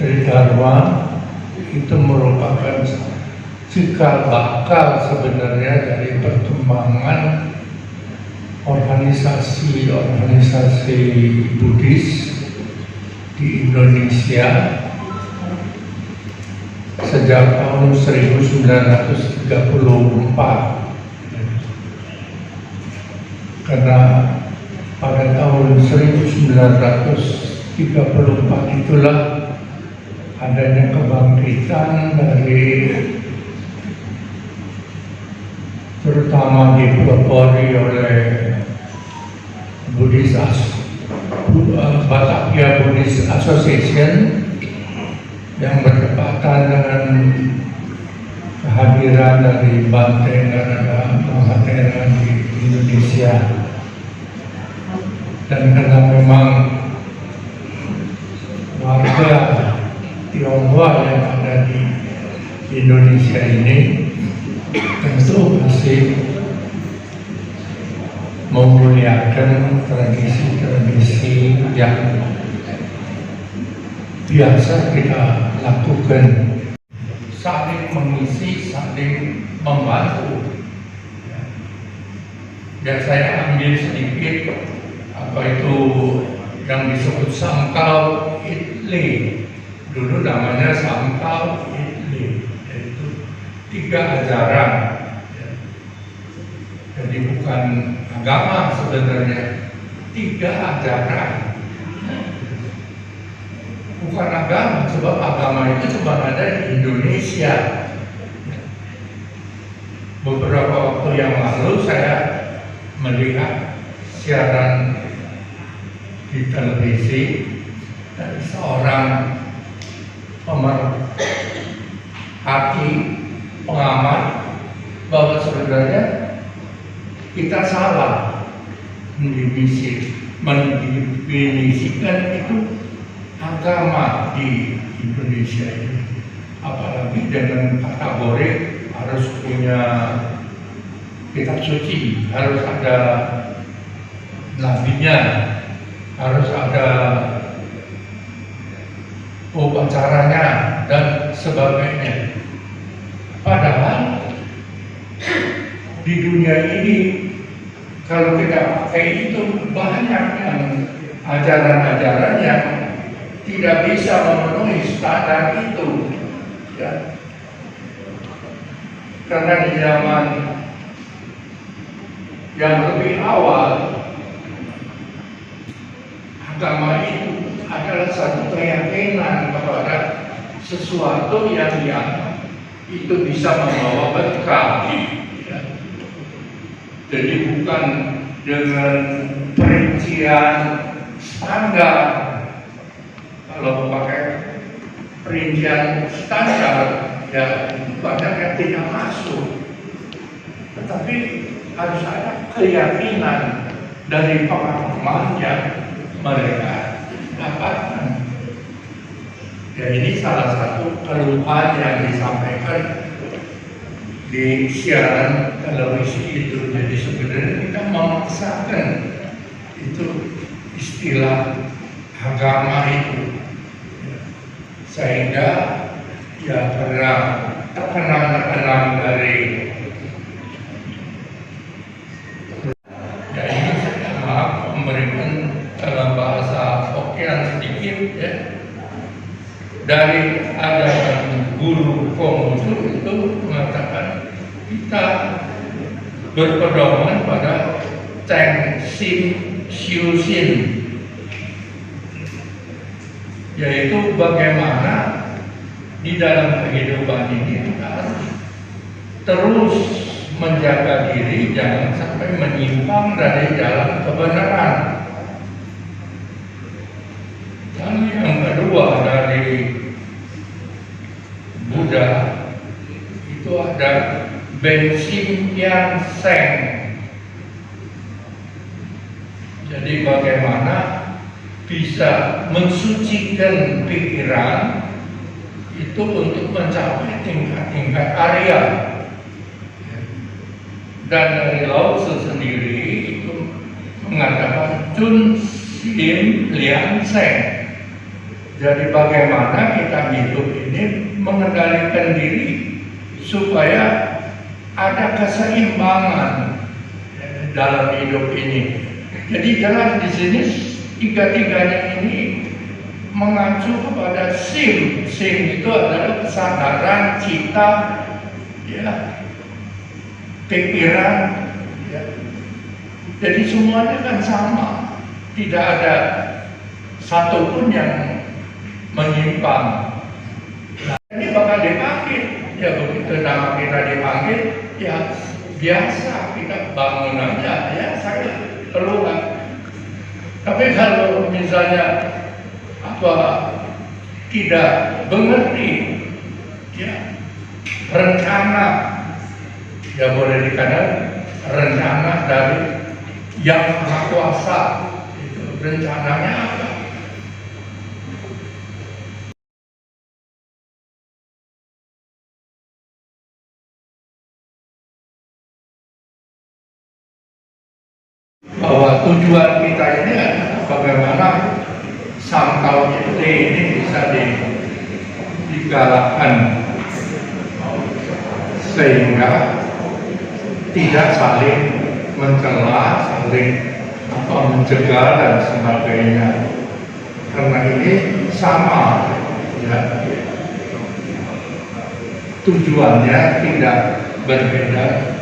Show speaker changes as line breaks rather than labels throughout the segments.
Tridharma itu merupakan cikal bakal sebenarnya dari perkembangan organisasi Buddhis di Indonesia sejak tahun 1934. Karena pada tahun 1934 itulah adanya kebangkitan dari terutama dipelopori oleh Batavia Buddhist Association yang bertepatan dengan kehadiran dari Bante Narada Mahathira di Indonesia. Dan karena memang warga Tionghoa yang ada di Indonesia ini tentu masih memuliakan tradisi-tradisi yang biasa kita lakukan, saling mengisi, saling membantu. Dan saya ambil sedikit apa itu yang disebut Sangkal Itli. Dulu namanya Sangkal Itli, yaitu 3 ajaran. Jadi bukan agama sebenarnya, 3 ajaran. Bukan agama, sebab agama itu cuma ada di Indonesia. Beberapa waktu yang lalu saya melihat siaran di televisi dari seorang pemerhati, pengamat, bahwa sebenarnya kita salah mendefinisikan itu agama di Indonesia ini, apalagi dengan kategori harus punya kitab suci, harus ada nabinya, harus ada upacaranya dan sebagainya. Padahal di dunia ini kalau kita pakai itu banyak yang ajaran-ajaran yang tidak bisa memenuhi standar itu, ya. Karena di zaman yang lebih awal, agama itu adalah satu keyakinan kepada sesuatu yang itu bisa membawa berkah. Ya. Jadi bukan dengan perincian standar. Kalau pakai perincian standar, ya banyak yang tidak masuk. Tetapi harus ada keyakinan dari pengalaman yang mereka dapatkan. Ya, ini salah satu keluhan yang disampaikan di siaran televisi itu. Jadi sebenarnya kita memaksakan itu istilah agama itu, sehingga ya karena terkenal dari ya ini saya maaf memberikan dalam bahasa Hokkien sedikit, ya, dari ajaran guru Konghucu itu mengatakan kita berpedoman pada Cheng Sim Xiu Xin, yaitu bagaimana di dalam kehidupan ini kita harus terus menjaga diri jangan sampai menyimpang dari jalan kebenaran. Dan yang kedua dari Buddha itu ada Bensim Yang Seng. Jadi bagaimana bisa mensucikan pikiran itu untuk mencapai tingkat-tingkat Arya. Dan dari Lao Tzu sendiri itu mengatakan Chun Sim Liang Seng, Jadi bagaimana kita hidup ini mengendalikan diri supaya ada keseimbangan dalam hidup ini. Jadi jelas di sini tiga-tiganya ini mengacu kepada sim. Sim itu adalah kesadaran, cita, ya, pikiran, ya. Jadi semuanya kan sama, tidak ada satupun yang menyimpang. Nah, ini bakal dipanggil, ya begitu nama kita dipanggil, ya biasa kita bangun aja, ya saya keluar. Tapi kalau misalnya tidak mengerti, ya rencana, ya boleh dikatakan rencana dari yang Maha Kuasa, itu rencananya apa? Bahwa tujuan kita ini adalah bagaimana sangkal ini bisa digalakkan sehingga tidak saling mencela, saling mencegah dan sebagainya. Karena ini sama, ya, tujuannya tidak berbeda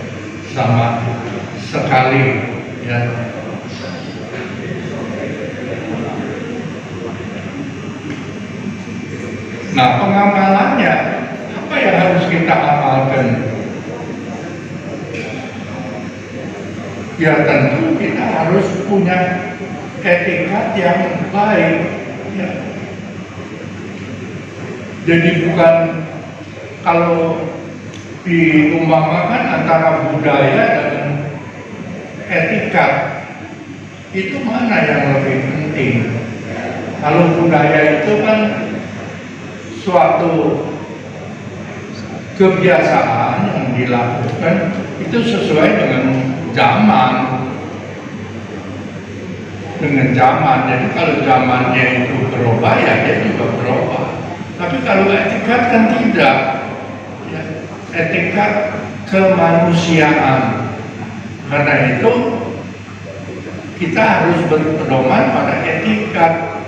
sama sekali, ya. Nah, pengamalannya apa yang harus kita amalkan? Ya tentu kita harus punya etikat yang baik, ya. Jadi bukan kalau diumpamakan antara budaya dan etikat, itu mana yang lebih penting? Kalau budaya itu kan suatu kebiasaan yang dilakukan itu sesuai dengan zaman. Jadi kalau zamannya itu berubah, ya dia juga berubah. Tapi kalau etikat kan tidak, ya, etikat kemanusiaan. Karena itu kita harus berpedoman pada etikat.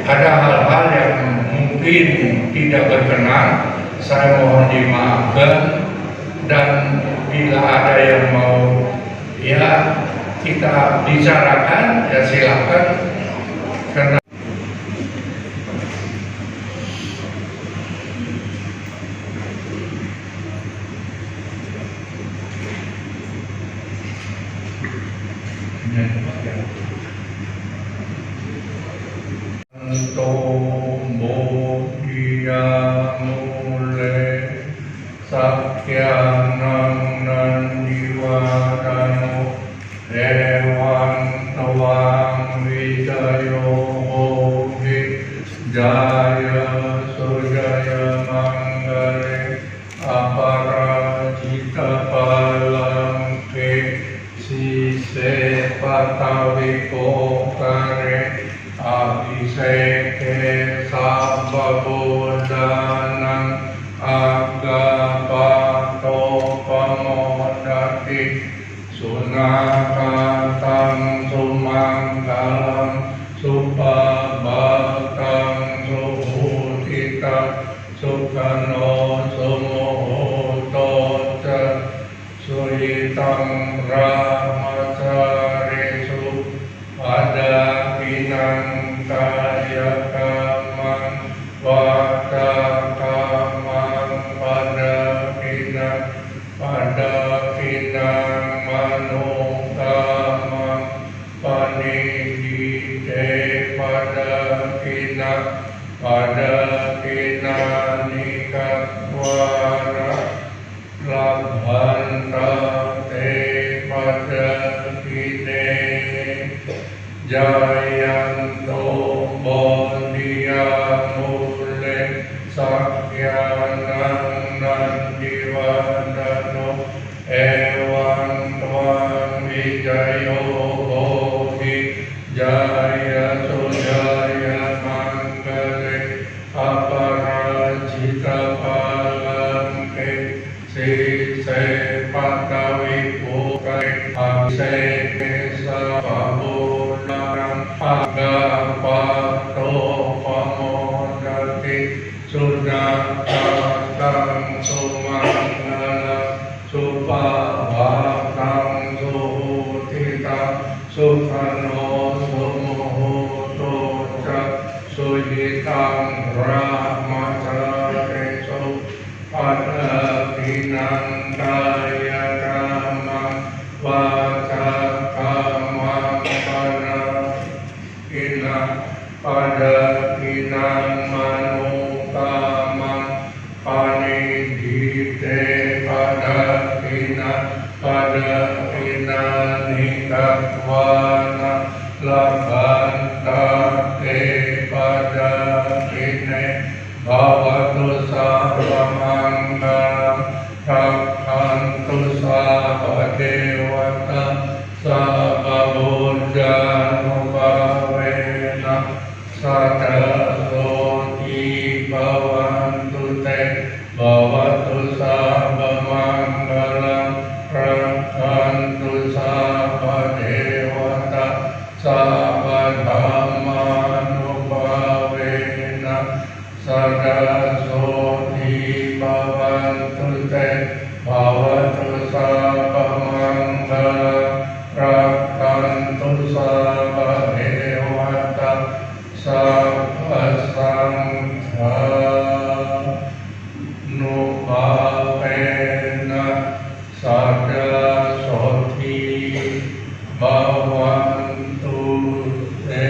Ada hal-hal yang mungkin tidak berkenan, saya mohon dimaafkan, dan bila ada yang mau, ya, kita bicarakan, ya silakan. Karena Sakyanang nandiwadano Dewan tawang wijayo hobi Jaya sujaya manggare Aparajita palangke Sise patawikokare Abhiseke sababodhanang agapato pamodati sunakatam sumangkalam supabakam suhutita sukano sumuhotoca suyitam brahmacaresu pada pinang kaya kamang waka pada pinang manukama panidite pada pinanikatwara labhanta te pada kine jayanto bondia mule sakyanang nandiwadano ewan twan wijayo hobi jaya sujaya sababunang agapato pamodati sunatang sumangala supabhatang suhutita sukhano sumuhuto ca sujitang brahmacaresu padakinang kaya kama wacakama pada kinang manukama panidite pada kinang nikatwana labanta te pada kine bhavatu sarvamangala rakhantu sabadevata sababudjanubhavena sadasoti bhavantu te bhavatu sabamangala rakhantu sabadevata sabadhammanubhavena sadasoti bhavantu te bhavatu sabamangala rakhantu sabadevata sabasangha nubhavena sadasoti bhavantu te.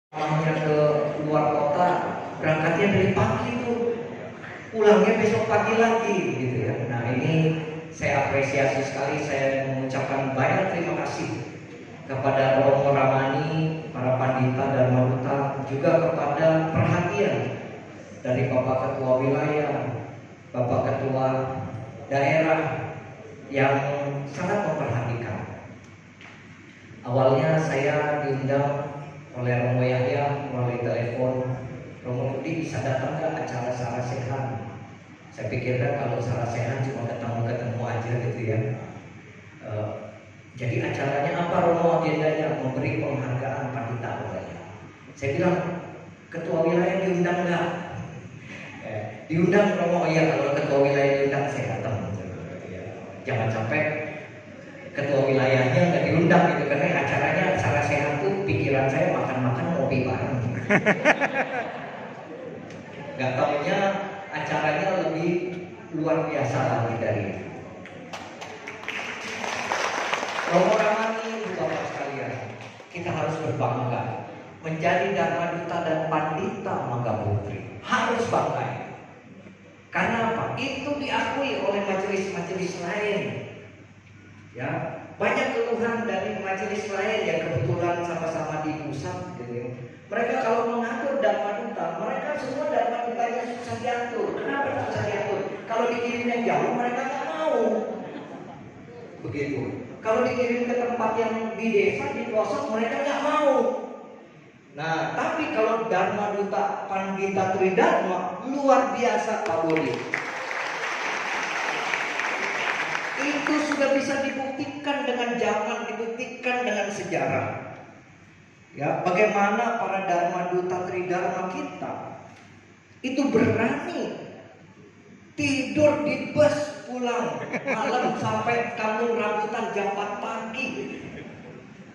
Mamanya ke luar kota, berangkatnya dari pagi tuh, pulangnya besok pagi lagi gitu ya. Nah ini saya apresiasi sekali, saya mengucapkan banyak terima kasih kepada Romo Ramani, para pandita dan Maruta, juga kepada perhatian dari Bapak Ketua Wilayah, Bapak Ketua Daerah yang sangat memperhatikan. Awalnya saya diundang oleh Romo Yahya melalui telepon, Romo Budi bisa datang ke acara Sarasehan. Saya pikirkan kalau Sarasehan cuma ketemu aja gitu ya. Jadi acaranya apa Romo? Agendanya memberi penghargaan pandita wilayah. Saya bilang, ketua wilayah diundang nggak? Diundang Romo, iya kalau ketua wilayah diundang saya datang. Jangan sampai ketua wilayahnya nggak diundang gitu, karena acaranya Sarasehan tuh pikiran saya makan-makan kopi bareng. Gak taunya acaranya lebih luar biasa lagi dari itu. Romo Ramani, Bapak sekalian, kita harus berbangga menjadi Dharma Duta dan Pandita Mangga Putri. Harus bangga. Karena apa? Itu diakui oleh majelis-majelis lain. Ya, banyak keluhan dari majelis lain yang kebetulan sama-sama di pusat, gitu ya. Mereka kalau mengatur Dharma Duta, mereka semua Dharma Dutanya susah diatur. Kenapa susah diatur? Kalau dikirimnya jauh, mereka nggak mau. Begitu. Kalau dikirim ke tempat yang di desa, di pelosok, mereka nggak mau. Nah, tapi kalau Dharma Duta Pandita Tridharma luar biasa Pak Budi. Itu sudah bisa dibuktikan dengan zaman, dibuktikan dengan sejarah. Ya, bagaimana para Dharma Duta Tridharma kita itu berani tidur di bus pulang malam sampai kampung rambutan jam 4 pagi.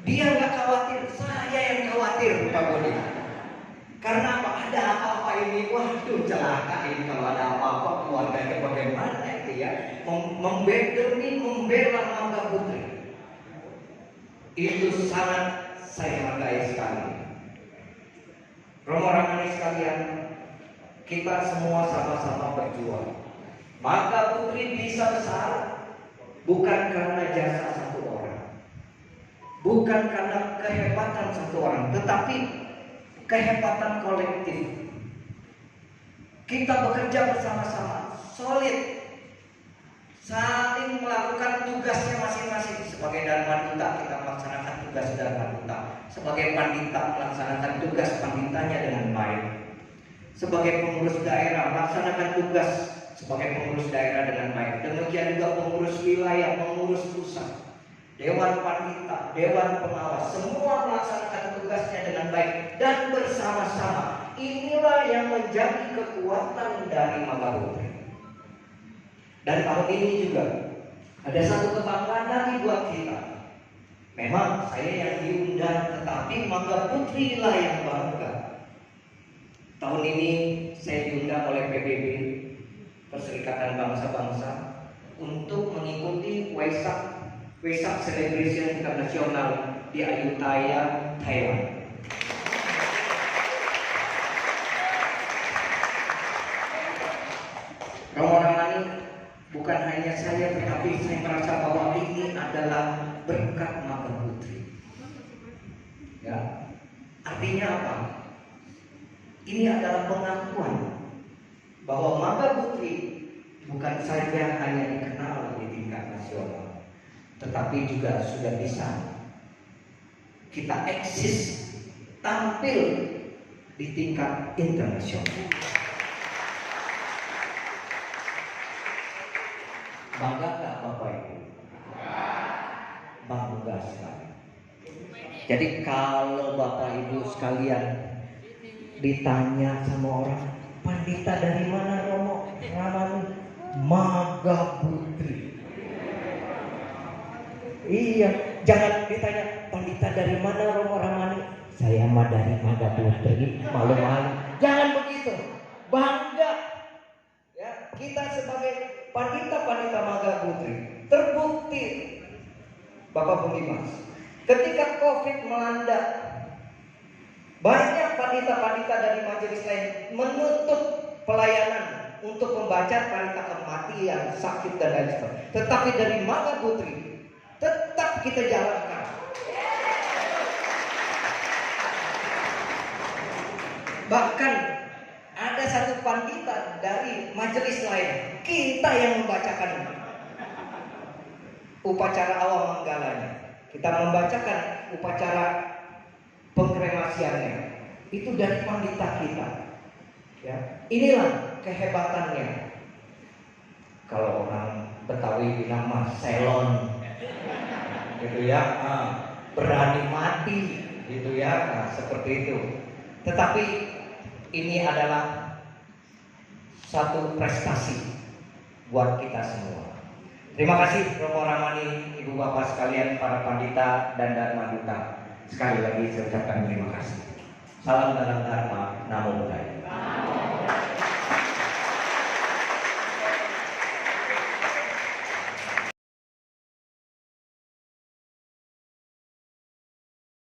Dia nggak khawatir, saya yang khawatir Pak Budi. Karena apa? Ada apa-apa ini, waduh celaka ini kalau ada apa-apa keluarganya bagaimana itu ya, membela Mangga Putri. Itu sangat saya hargai sekali. Romo-romani sekalian, kita semua sama-sama berjuang. Mangga Putri bisa besar bukan karena jasa satu orang, bukan karena kehebatan satu orang, tetapi kehebatan kolektif. Kita bekerja bersama-sama, solid, saling melakukan tugasnya masing-masing. Sebagai Dharma Duta kita melaksanakan tugas Dharma Duta, sebagai Pandita melaksanakan tugas Panditanya dengan baik, sebagai pengurus daerah melaksanakan tugas sebagai pengurus daerah dengan baik. Demikian juga pengurus wilayah, pengurus pusat, Dewan Pandita, Dewan Pengawas, semua melaksanakan tugasnya dengan baik dan bersama-sama. Inilah yang menjadi kekuatan dari Mangga Putri. Dan tahun ini juga ada satu kebanggaan lagi buat kita. Memang saya yang diundang, tetapi Mangga Putri lah yang bangga. Tahun ini saya diundang oleh PBB, Perserikatan Bangsa-Bangsa, untuk mengikuti Wesak Celebration Internasional di Ayutthaya, Thailand. Romo-romani, bukan hanya saya, tetapi saya merasa bahwa ini adalah berkat Mangga Putri. Ya, artinya apa? Ini adalah pengakuan bahwa Mangga Putri bukan saja hanya dikenal di tingkat nasional, tetapi juga sudah bisa kita eksis, tampil di tingkat internasional. Bangga nggak Bapak Ibu? Bangga sekali. Jadi kalau Bapak Ibu sekalian ditanya sama orang, Pandita dari mana Romo Ramani? Mangga Putri. Iya, jangan ditanya Pandita dari mana Romo Ramani. Saya mah dari Mangga Putri, malu-malu. Jangan begitu, bangga. Ya, kita sebagai Pandita Mangga Putri terbukti, Bapak Budimas, ketika COVID melanda, banyak pandita-pandita dari majelis lain menutup pelayanan untuk membaca pandita kematian, sakit dan lain sebagainya. Tetapi dari Mangga Putri tetap kita jalankan. Bahkan ada satu pandita dari majelis lain, kita yang membacakan upacara awal manggalanya. Kita membacakan upacara pengkremasiannya. Itu dari pandita kita. Ya, inilah kehebatannya. Kalau orang Betawi bilang mah selon, gitu ya, berani mati, gitu ya, seperti itu. Tetapi ini adalah satu prestasi buat kita semua. Terima kasih Romo Ramani, Ibu Bapak sekalian, para pandita dan Dharma Duta. Sekali lagi saya ucapkan terima kasih. Salam dalam Dharma, Namo Buddhaya.